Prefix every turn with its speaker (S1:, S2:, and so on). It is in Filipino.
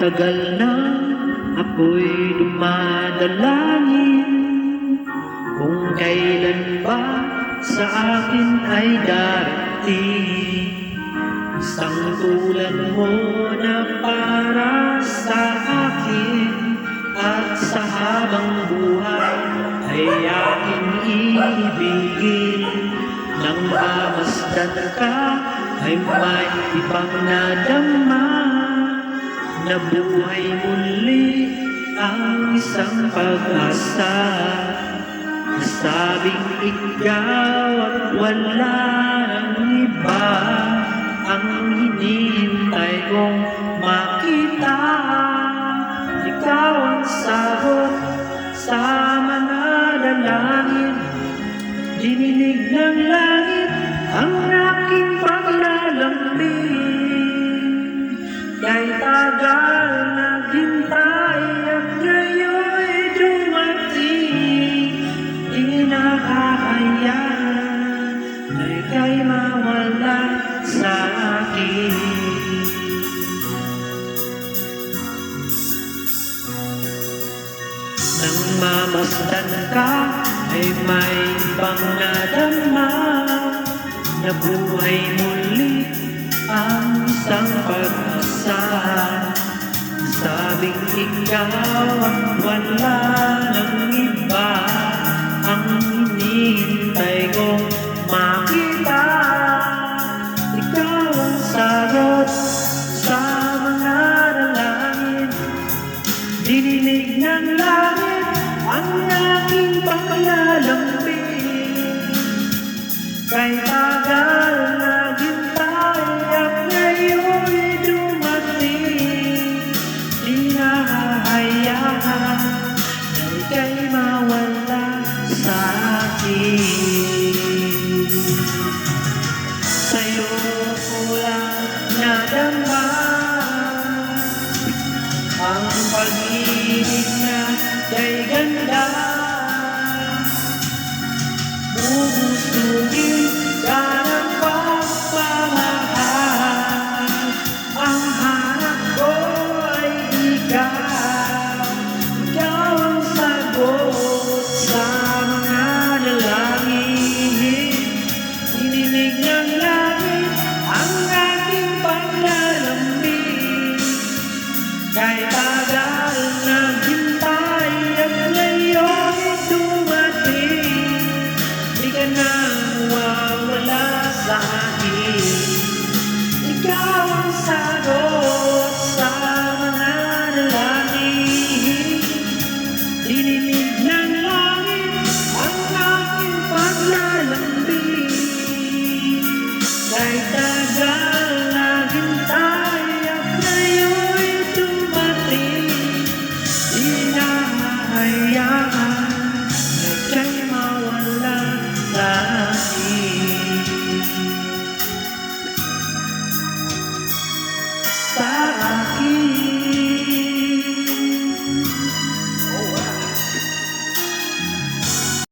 S1: Matagal na ako'y dumadalangin kung kailan ba sa akin ay darating isang tulad mo na para sa akin, at sa habang buhay ay aking iibigin. Nang mamasdan ka ay may ibang nadama, na buhay muli ang isang pag-asa. Sabing ikaw at wala ng iba ang hinihintay kong makita. Ikaw ang sagot sa mga dalangin, dininig ng langit ang aking paglalambing. Kay tagal naghintay at ngayon'y dumating, di nakakayaan na ika'y mawala sa akin. Nang mamasdan ka ay may ibang nadama, na buhay muli ang isang pag-asa. Sabing ikaw at wala ng iba ang hinihintay kong makita. Ikaw ang sagot sa mga dalangin, dininig ng langit ang aking paglalambing. Kay tagal